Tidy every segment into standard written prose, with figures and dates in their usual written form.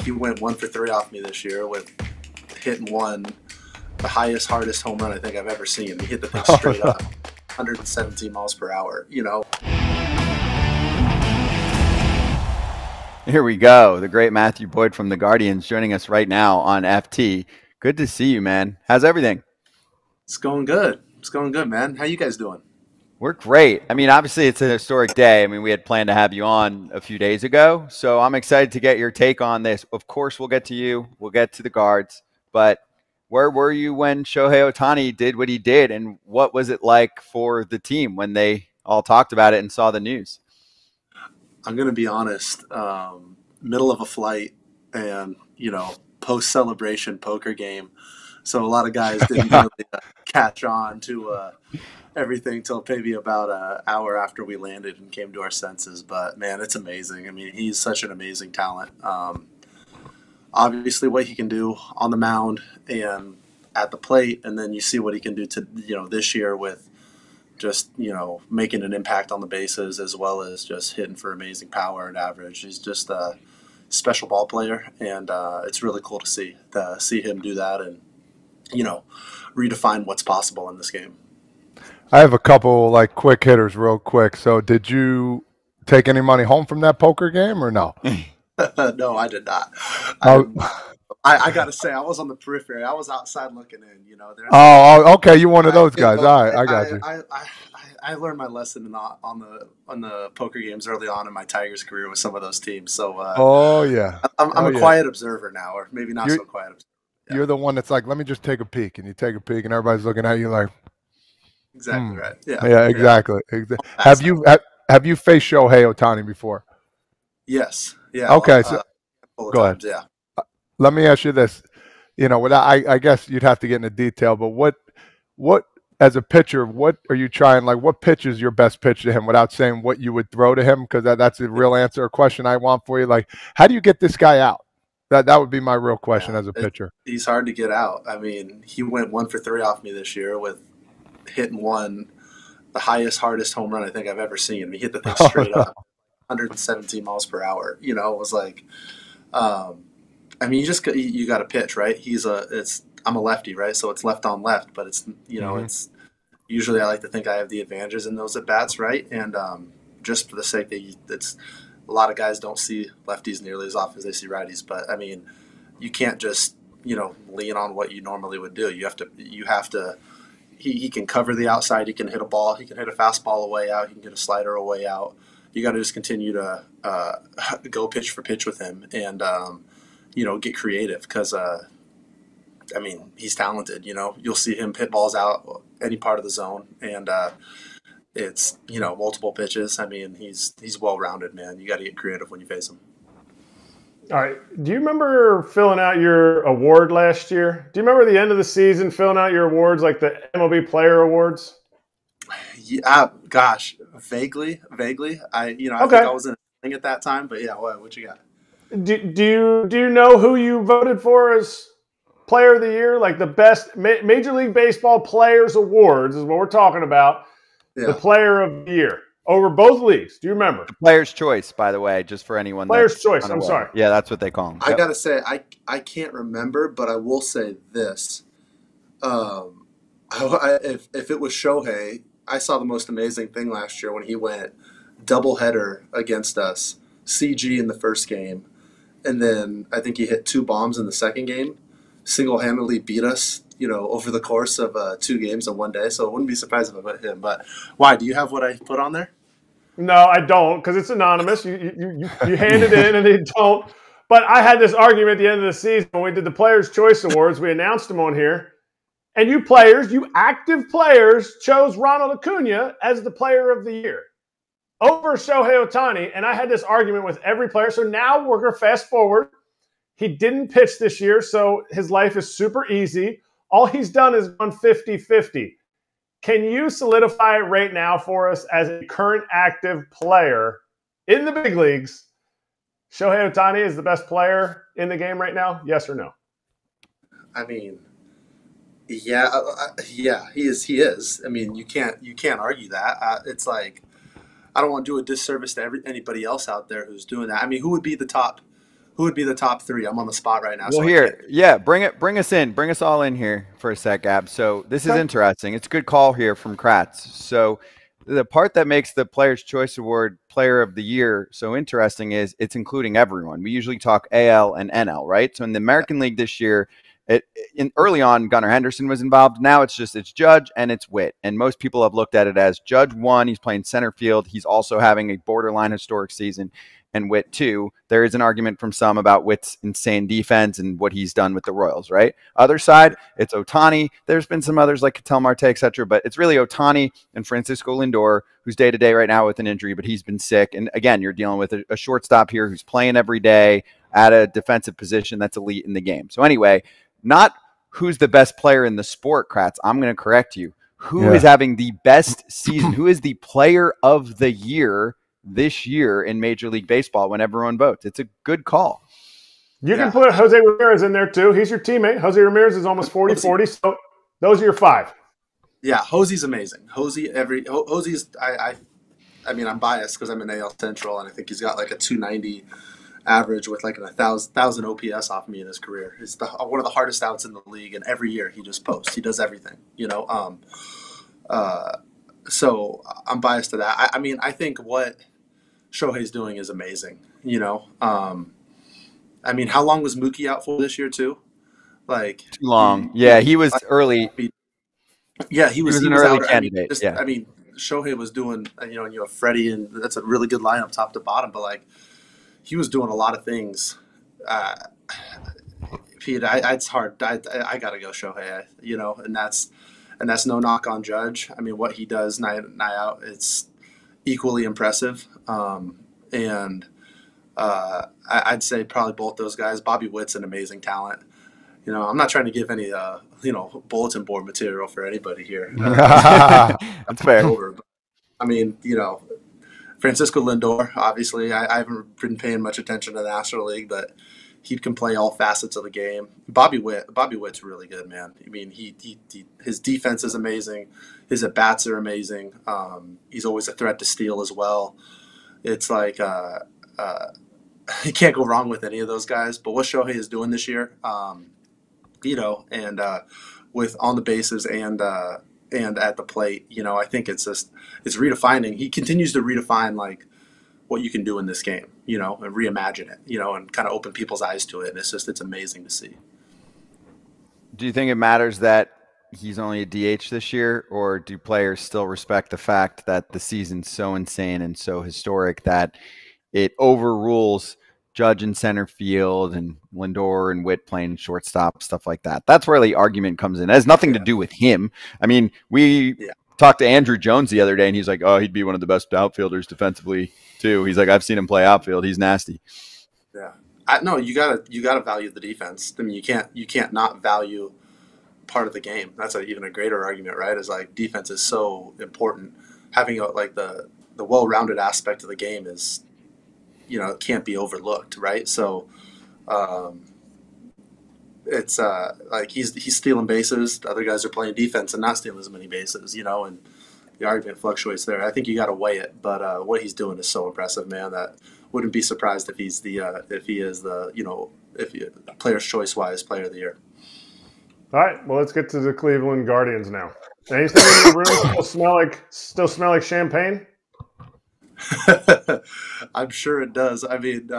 he went 1 for 3 off me this year with hitting one, the highest, hardest home run I think I've ever seen. He hit the thing straight up, 117 miles per hour, you know. Here we go. The great Matthew Boyd from the Guardians joining us right now on FT. Good to see you, man. How's everything? It's going good. It's going good, man. How you guys doing? We're great. I mean, obviously, it's a historic day. I mean, we had planned to have you on a few days ago, so I'm excited to get your take on this. Of course, we'll get to you. We'll get to the guards. But where were you when Shohei Ohtani did what he did, and what was it like for the team when they all talked about it and saw the news? I'm going to be honest. Middle of a flight and, you know, post-celebration poker game. So a lot of guys didn't really catch on to everything till maybe about an hour after we landed and came to our senses. But, man, it's amazing. I mean, he's such an amazing talent. Obviously what he can do on the mound and at the plate, and then you see what he can do to, you know, this year with just, you know, making an impact on the bases as well as just hitting for amazing power and average. He's just a special ball player, and it's really cool to see him do that and, you know, redefine what's possible in this game. I have a couple like quick hitters real quick. So did you take any money home from that poker game or no? No, I did not. I got to say, I was on the periphery. I was outside looking in, you know. Okay. You're one of those guys. All right. I got you. I learned my lesson on the poker games early on in my Tigers career with some of those teams. So, I'm a quiet observer now, or maybe not so quiet observer. Yeah. You're the one that's like, let me just take a peek. And you take a peek, and everybody's looking at you like. Exactly right. Yeah. Yeah, exactly. Have you faced Shohei Ohtani before? Yes. Yeah. Okay. So go ahead. Yeah. Let me ask you this. You know, I guess you'd have to get into detail, but what as a pitcher, what are you trying? Like, what pitch is your best pitch to him without saying what you would throw to him? Because that's a real answer, a question I want for you. Like, how do you get this guy out? That would be my real question as a pitcher. He's hard to get out. I mean, he went 1 for 3 off me this year with hitting one, the highest, hardest home run I think I've ever seen. He hit the thing straight up, 117 miles per hour. You know, it was like, I mean, you got to pitch, right? I'm a lefty, right? So it's left on left, but it's, you know, it's usually I like to think I have the advantages in those at bats, right? And just for the sake that it's a lot of guys don't see lefties nearly as often as they see righties, but I mean, you can't just, you know, lean on what you normally would do. You have to. He can cover the outside. He can hit a ball. He can hit a fastball away out. He can get a slider away out. You got to just continue to go pitch for pitch with him and, you know, get creative because, I mean, he's talented. You know, you'll see him hit balls out any part of the zone, and it's, you know, multiple pitches. I mean, he's well-rounded, man. You got to get creative when you face him. All right. Do you remember filling out your award last year? Do you remember the end of the season filling out your awards, like the MLB Player Awards? Yeah, gosh, vaguely. I think I was in a thing at that time, but yeah, what you got? Do you know who you voted for as Player of the Year? Like the best Major League Baseball Players Awards is what we're talking about. Yeah. The Player of the Year. Over both leagues. Do you remember? The Player's Choice, by the way, just for anyone. Player's Choice. I'm sorry. Yeah, that's what they call them. I got to say, I can't remember, but I will say this. If it was Shohei, I saw the most amazing thing last year when he went doubleheader against us, CG in the first game, and then I think he hit 2 bombs in the second game, single-handedly beat us, you know, over the course of 2 games in one day. So I wouldn't be surprised if I put him. But why? Do you have what I put on there? No, I don't, because it's anonymous. You hand it in and they don't. But I had this argument at the end of the season when we did the Players' Choice Awards. We announced them on here. And you active players, chose Ronald Acuna as the Player of the Year over Shohei Ohtani. And I had this argument with every player. So now we're going to fast forward. He didn't pitch this year, so his life is super easy. All he's done is won 50-50. Can you solidify it right now for us as a current active player in the big leagues? Shohei Ohtani is the best player in the game right now? Yes or no? I mean, yeah, he is. I mean, you can't argue that. It's like, I don't want to do a disservice to anybody else out there who's doing that. I mean, who would be the top who would be the top three? I'm on the spot right now. Well, here, yeah, bring us all in here for a sec, Gab. So this is interesting. It's a good call here from Kratz. So the part that makes the Players' Choice Award Player of the Year so interesting is it's including everyone. We usually talk AL and NL, right? So in the American League this year, early on, Gunnar Henderson was involved. Now it's Judge and it's Witt. And most people have looked at it as Judge won. He's playing center field. He's also having a borderline historic season. And Witt too. There is an argument from some about Witt's insane defense and what he's done with the Royals, right? Other side, it's Ohtani. There's been some others like Ketel Marte, etc., but it's really Ohtani and Francisco Lindor, who's day-to-day right now with an injury, but he's been sick. And again, you're dealing with a shortstop here who's playing every day at a defensive position that's elite in the game. So anyway, not who's the best player in the sport, Kratz. I'm going to correct you. Who is having the best season? Who is the player of the year this year in Major League Baseball when everyone votes? It's a good call. You can put Jose Ramirez in there too. He's your teammate. Jose Ramirez is almost 40-40, so those are your five. Yeah, Jose's amazing. Jose's I mean, I'm biased because I'm in AL Central, and I think he's got like a 290 average with like a 1,000 OPS off me in his career. He's one of the hardest outs in the league, and every year he just posts. He does everything, so I'm biased to that. I mean, I think what Shohei's doing is amazing. I mean, how long was Mookie out for this year too? Like too long. Yeah, he was early. Yeah, he was an early candidate. I mean, Shohei was doing. And you have Freddie, and that's a really good lineup top to bottom. But like, he was doing a lot of things. Pete, it's hard. I gotta go Shohei. And that's no knock on Judge. I mean, what he does night out, it's equally impressive. I'd say probably both those guys. Bobby Witt's an amazing talent. I'm not trying to give any, bulletin board material for anybody here. That's fair. I mean, Francisco Lindor, obviously, I haven't been paying much attention to the National League, but he can play all facets of the game. Bobby Witt's really good, man. I mean, his defense is amazing. His at-bats are amazing. He's always a threat to steal as well. It's like you can't go wrong with any of those guys. But what Shohei is doing this year, with on the bases and at the plate, I think it's redefining. He continues to redefine like what you can do in this game, and reimagine it, and kind of open people's eyes to it. And it's amazing to see. Do you think it matters that he's only a DH this year, or do players still respect the fact that the season's so insane and so historic that it overrules Judge in center field and Lindor and Witt playing shortstop, stuff like that? That's where the argument comes in. It has nothing to do with him. I mean, we talked to Andrew Jones the other day, and he's like, "Oh, he'd be one of the best outfielders defensively too." He's like, "I've seen him play outfield. He's nasty." Yeah, no, you gotta value the defense. I mean, you can't not value part of the game. That's even a greater argument, right? Is like defense is so important. Having the well-rounded aspect of the game is, it can't be overlooked, right? So, it's like he's stealing bases. The other guys are playing defense and not stealing as many bases, and the argument fluctuates there. I think you got to weigh it, but what he's doing is so impressive, man. That wouldn't be surprised if he is the Players' Choice wise Player of the Year. All right, well, let's get to the Cleveland Guardians now. Anything in the room still smell like champagne? I'm sure it does. I mean,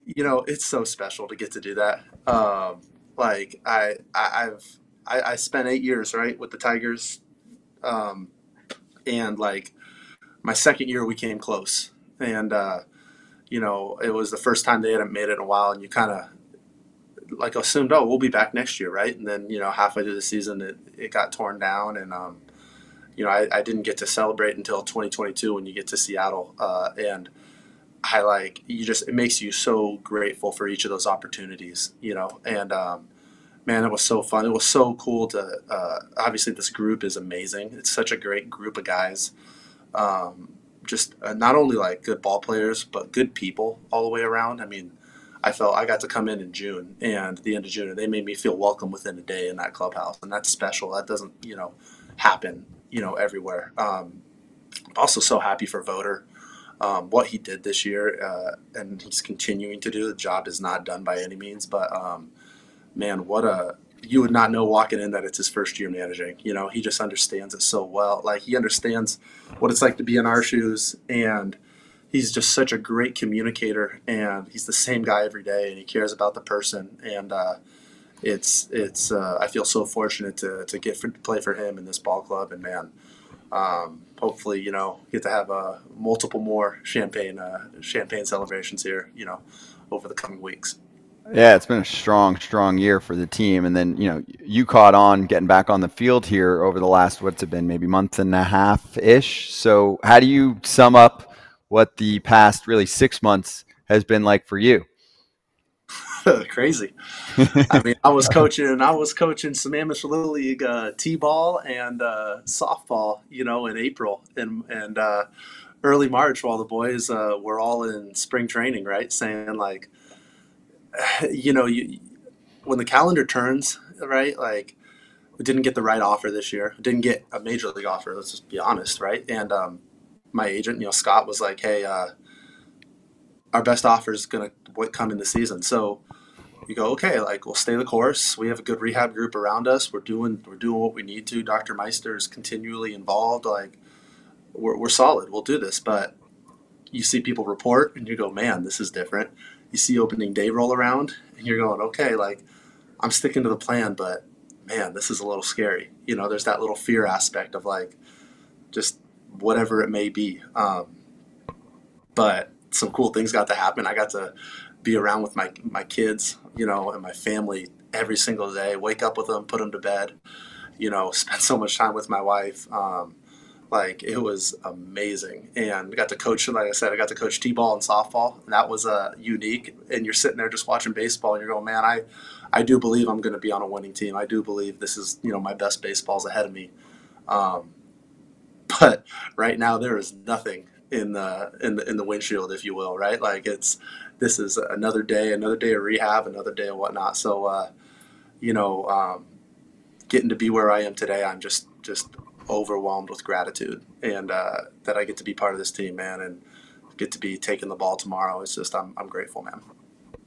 it's so special to get to do that. Like I spent 8 years, right, with the Tigers. And like my second year we came close, and it was the first time they hadn't made it in a while, and you kind of like assumed, oh, we'll be back next year, right? And then halfway through the season it got torn down, and I didn't get to celebrate until 2022 when you get to Seattle, and it makes you so grateful for each of those opportunities, and man, it was so fun. It was so cool to obviously this group is amazing. It's such a great group of guys. Just not only like good ball players, but good people all the way around. I mean, I got to come in June, and at the end of June, and they made me feel welcome within a day in that clubhouse, and that's special. That doesn't, happen, everywhere. I'm also so happy for Voter. what he did this year, and he's continuing to do. The job is not done by any means, but man, you would not know walking in that it's his first year managing. He just understands it so well. Like, he understands what it's like to be in our shoes, and he's just such a great communicator, and he's the same guy every day, and he cares about the person. And it's I feel so fortunate to get to play for him in this ball club, and man, hopefully, get to have multiple more champagne celebrations here, over the coming weeks. Yeah, it's been a strong year for the team. And then, you caught on getting back on the field here over the last, what's it been, maybe month and a half-ish. So how do you sum up what the past really 6 months has been like for you? Crazy. I mean, I was coaching some amateur little league t-ball and softball, in April and early March, while the boys were all in spring training, right? Saying like, when the calendar turns, right? Like, we didn't get the right offer this year. Didn't get a major league offer. Let's just be honest, right? And my agent, Scott, was like, "Hey, our best offer is gonna come in the season." So you go, okay, like, we'll stay the course. We have a good rehab group around us. We're doing what we need to. Dr. Meister is continually involved. Like, we're solid. We'll do this. But you see people report, and you go, man, this is different. You see opening day roll around, and you're going, okay, like, I'm sticking to the plan, but man, this is a little scary. There's that little fear aspect of like, just whatever it may be. But some cool things got to happen. I got to be around with my kids, and my family every single day, wake up with them, put them to bed, spend so much time with my wife. Like, it was amazing. And I got to coach, like I said, I got to coach t-ball and softball, and that was unique. And you're sitting there just watching baseball, and you're going, man, I do believe I'm going to be on a winning team. I do believe this is, my best baseball's ahead of me. But right now there is nothing in the windshield, if you will, right? Like, this is another day of rehab, another day of whatnot. So, getting to be where I am today, I'm just overwhelmed with gratitude, and that I get to be part of this team, man, and get to be taking the ball tomorrow. It's just, I'm grateful, man.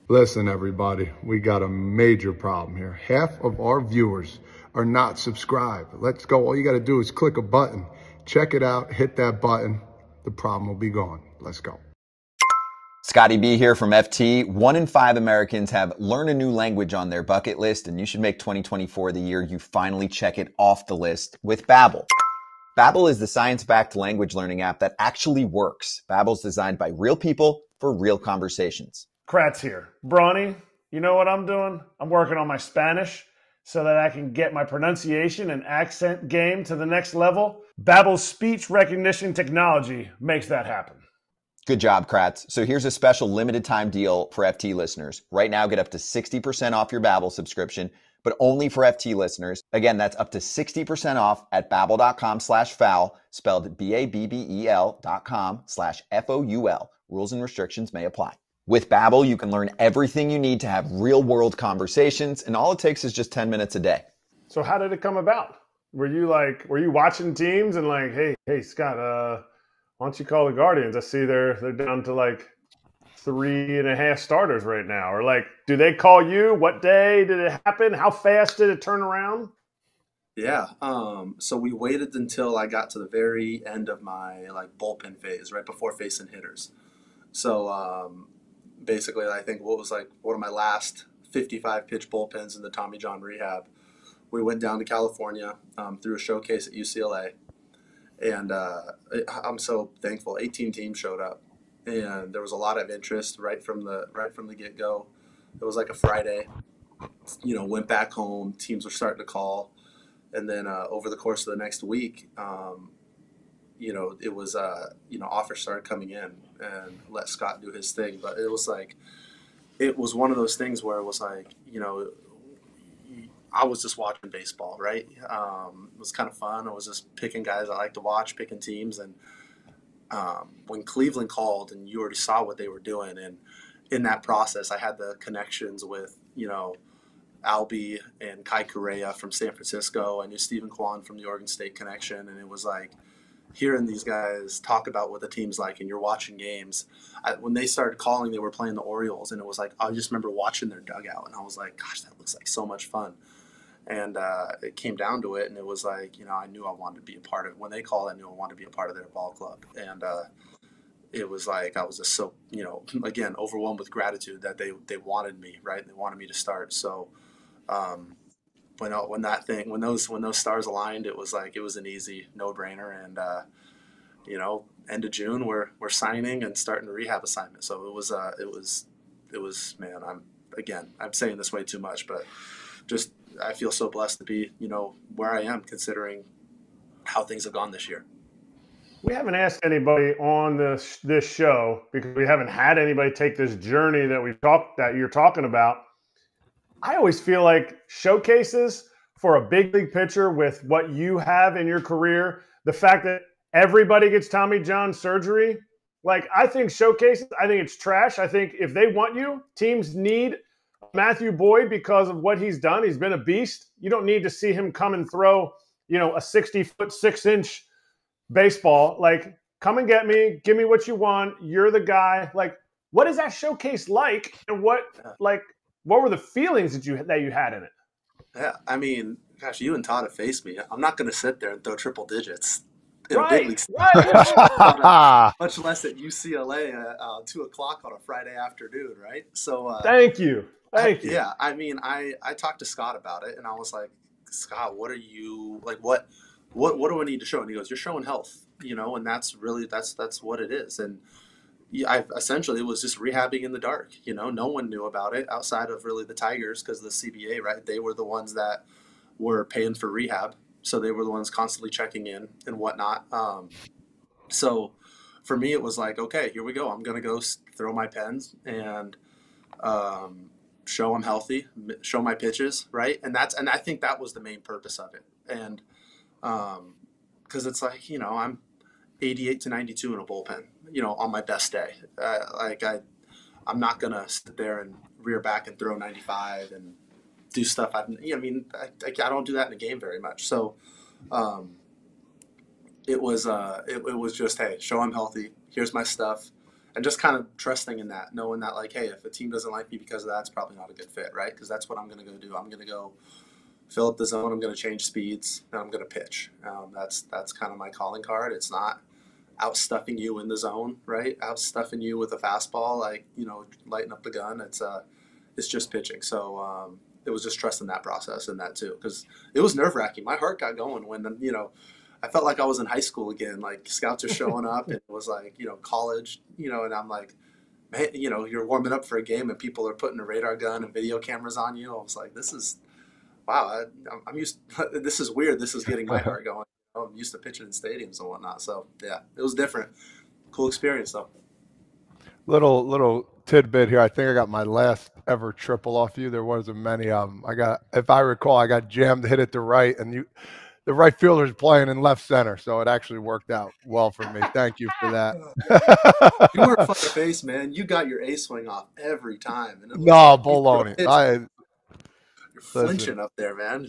Listen, everybody, we got a major problem here. Half of our viewers are not subscribed. Let's go. All you got to do is click a button, check it out, hit that button. The problem will be gone. Let's go. Scotty B here from FT. 1 in 5 Americans have learn a new language on their bucket list, and you should make 2024 the year you finally check it off the list with Babbel. Babbel is the science-backed language learning app that actually works. Babbel's designed by real people for real conversations. Kratz here. Brawny, you know what I'm doing? I'm working on my Spanish so that I can get my pronunciation and accent game to the next level. Babbel's speech recognition technology makes that happen. Good job, Kratz. So here's a special limited time deal for FT listeners. Right now, get up to 60% off your Babbel subscription, but only for FT listeners. Again, that's up to 60% off at babbel.com/foul, spelled BABBEL.com/FOUL. Rules and restrictions may apply. With Babbel, you can learn everything you need to have real-world conversations, and all it takes is just 10 minutes a day. So how did it come about? Were you watching teams and like, hey, Scott, why don't you call the Guardians? I see they're down to like 3.5 starters right now. Or like, do they call you? What day did it happen? How fast did it turn around? Yeah. So we waited until I got to the very end of my like bullpen phase, right before facing hitters. So basically, I think what was like one of my last 55 pitch bullpens in the Tommy John rehab, we went down to California through a showcase at UCLA. And I'm so thankful. 18 teams showed up, and there was a lot of interest right from the get-go. It was like a Friday. Went back home. Teams were starting to call, and then over the course of the next week, it was offers started coming in, and let Scott do his thing. But it was one of those things where it was like, I was just watching baseball, right? It was kind of fun. I was just picking guys I like to watch, picking teams. And when Cleveland called and you already saw what they were doing, and in that process, I had the connections with, Albie and Kai Correa from San Francisco. I knew Stephen Kwan from the Oregon State connection. And it was like, hearing these guys talk about what the team's like, and you're watching games. When they started calling, they were playing the Orioles, and it was like, I just remember watching their dugout, and I was like, gosh, that looks like so much fun. And it came down to it, and it was like, I knew I wanted to be a part of it. When they called, I knew I wanted to be a part of their ball club. And it was like I was just so, again, overwhelmed with gratitude that they wanted me, right? They wanted me to start. So when those stars aligned, it was like it was an easy no-brainer. And end of June, we're signing and starting a rehab assignment. So it was man. I'm saying this way too much, but just I feel so blessed to be where I am, considering how things have gone this year. We haven't asked anybody on this show, because we haven't had anybody take this journey that you're talking about. I always feel like showcases for a big league pitcher with what you have in your career, the fact that everybody gets Tommy John surgery, like I think showcases, I think it's trash. I think if they want you, teams need Matthew Boyd because of what he's done. He's been a beast. You don't need to see him come and throw, a 60-foot, 6-inch baseball. Like, come and get me. Give me what you want. You're the guy. Like, what is that showcase like? And what were the feelings that you had in it? Yeah, I mean, gosh, you and Todd have faced me. I'm not going to sit there and throw triple digits in a big league much less at UCLA at 2 o'clock on a Friday afternoon, right? So thank you. Yeah, I mean, I talked to Scott about it, and I was like, Scott, what are you like? What do I need to show? And he goes, you're showing health, and that's really that's what it is. And I essentially was just rehabbing in the dark. No one knew about it outside of really the Tigers, because the CBA, right? They were the ones that were paying for rehab, so they were the ones constantly checking in and whatnot. So for me, it was like, okay, here we go. I'm gonna go throw my pens and show I'm healthy, show my pitches, right? And I think that was the main purpose of it. And because it's like, I'm 88 to 92 in a bullpen, on my best day. I'm not going to sit there and rear back and throw 95 and do stuff. I don't do that in a game very much. So it was just, hey, show I'm healthy. Here's my stuff. And just kind of trusting in that, knowing that, like, hey, if a team doesn't like me because of that, it's probably not a good fit, right? Because that's what I'm going to go do. I'm going to go fill up the zone. I'm going to change speeds, and I'm going to pitch. That's kind of my calling card. It's not outstuffing you in the zone, right? Outstuffing you with a fastball, like, lighting up the gun. It's just pitching. So it was just trusting that process and that too, because it was nerve-wracking. My heart got going when, I felt like I was in high school again. Like, scouts are showing up, and it was like, college, and I'm like, man, you're warming up for a game and people are putting a radar gun and video cameras on you. I was like, this is, wow, I'm used, this is weird. This is getting my heart going. I'm used to pitching in stadiums and whatnot. So yeah, it was different. Cool experience though. Little tidbit here. I think I got my last ever triple off you. There wasn't many of them. If I recall, I got jammed to hit it to right, and the right fielder's playing in left center, so it actually worked out well for me. Thank you for that. You were a fucking face, man. You got your A swing off every time. And no, baloney. You're flinching up there, man.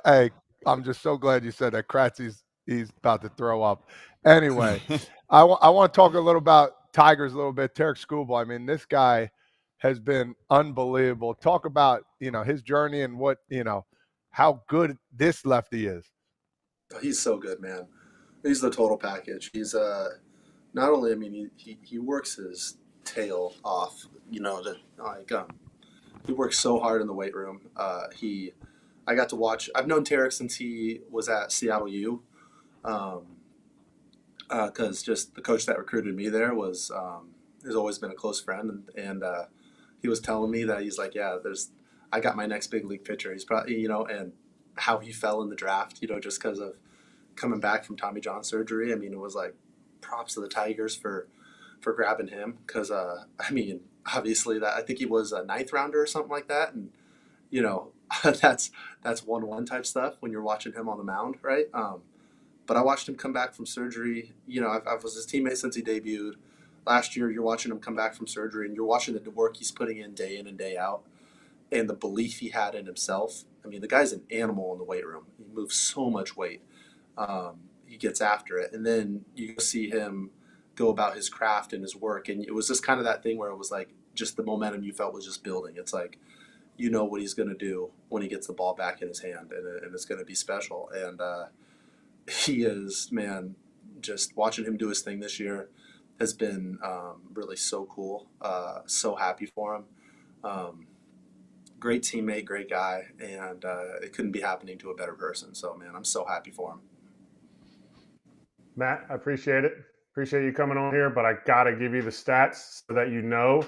Hey, I'm just so glad you said that. Kratzy's he's about to throw up. Anyway, I want to talk a little about Tigers a little bit. Tarek Skubal. I mean, this guy has been unbelievable. Talk about his journey and what how good this lefty is. He's so good, man. He's the total package. He's not only, I mean, he works his tail off, he works so hard in the weight room. I got to watch, I've known Tarek since he was at Seattle U, because just the coach that recruited me there has always been a close friend, and he was telling me that he's like, yeah, I got my next big league pitcher. He's probably, and how he fell in the draft, just because of coming back from Tommy John surgery. I mean, it was like props to the Tigers for grabbing him, because, obviously I think he was a 9th rounder or something like that. And, that's 1-1 type stuff when you're watching him on the mound, right? But I watched him come back from surgery. I was his teammate since he debuted. Last year, you're watching him come back from surgery, and you're watching the work he's putting in and day out, and the belief he had in himself. I mean, the guy's an animal in the weight room. He moves so much weight. he gets after it. And then you see him go about his craft and his work. And it was just kind of that thing where it was like just the momentum you felt was just building. It's like, you know what he's going to do when he gets the ball back in his hand, and it's going to be special. And he is, man, just watching him do his thing this year has been really so cool. So happy for him. Great teammate, great guy, and it couldn't be happening to a better person. So, man, I'm so happy for him. Matt, I appreciate it. Appreciate you coming on here, but I got to give you the stats so that you know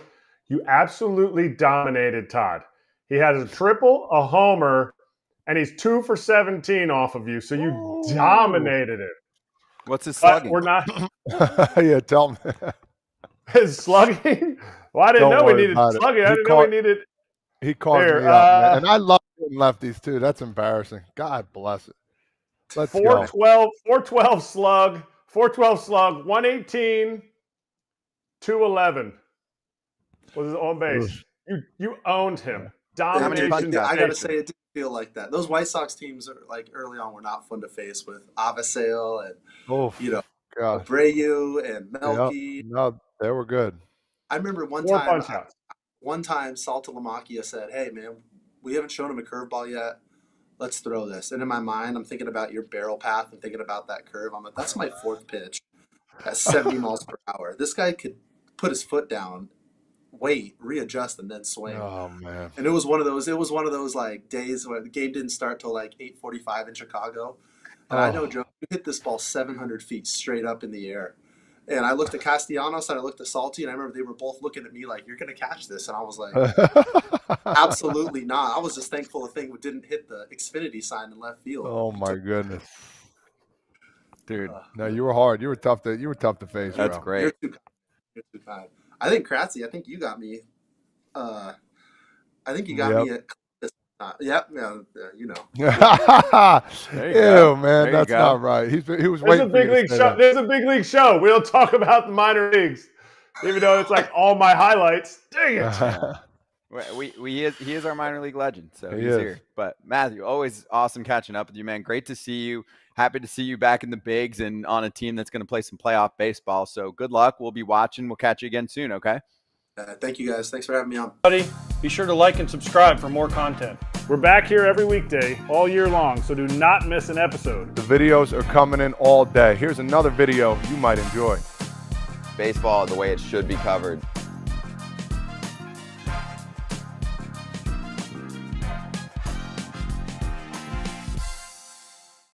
you absolutely dominated Todd. He has a triple, a homer, and he's 2 for 17 off of you. So you dominated it. What's his slugging? We're not. Yeah, tell me. His slugging? Well, I didn't know we needed slugging. I didn't know we needed. He called me up, man. And I love hitting lefties too. That's embarrassing. God bless it. Let's 412, 412 slug, 412 slug, 118, 211 was his on base. You owned him. Domination. I got to say, it didn't feel like that. Those White Sox teams are like early on were not fun to face with Avasale and Abreu and Melky. Yep. No, they were good. I remember one time Saltalamacchia said, "Hey man, we haven't shown him a curveball yet. Let's throw this." And in my mind, I'm thinking about your barrel path and thinking about that curve. I'm like, that's my 4th pitch at 70 miles per hour. This guy could put his foot down, wait, readjust, and then swing. Oh man! And it was one of those like days where the game didn't start till like 8:45 in Chicago. And I know, Joe, you hit this ball 700 feet straight up in the air. And I looked at Castellanos and I looked at Salty, and I remember they were both looking at me like, "You're going to catch this." And I was like, absolutely not. I was just thankful the thing didn't hit the Xfinity sign in left field. Oh my goodness, dude! No, you were hard. You were tough to face. That's bro. great. You're too kind. I think Kratzy, I think you got me. I think you got me at. Yep, you know. Ew, man, that's not right. He was waiting. There's a big league show. We don't talk about the minor leagues, even though it's like all my highlights. Dang it! He is our minor league legend, so he's here. But Matthew, always awesome catching up with you, man. Great to see you. Happy to see you back in the bigs and on a team that's going to play some playoff baseball. So good luck. We'll be watching. We'll catch you again soon. Okay. Thank you guys. Thanks for having me on. Be sure to like and subscribe for more content. We're back here every weekday, all year long, so do not miss an episode. The videos are coming in all day. Here's another video you might enjoy. Baseball the way it should be covered.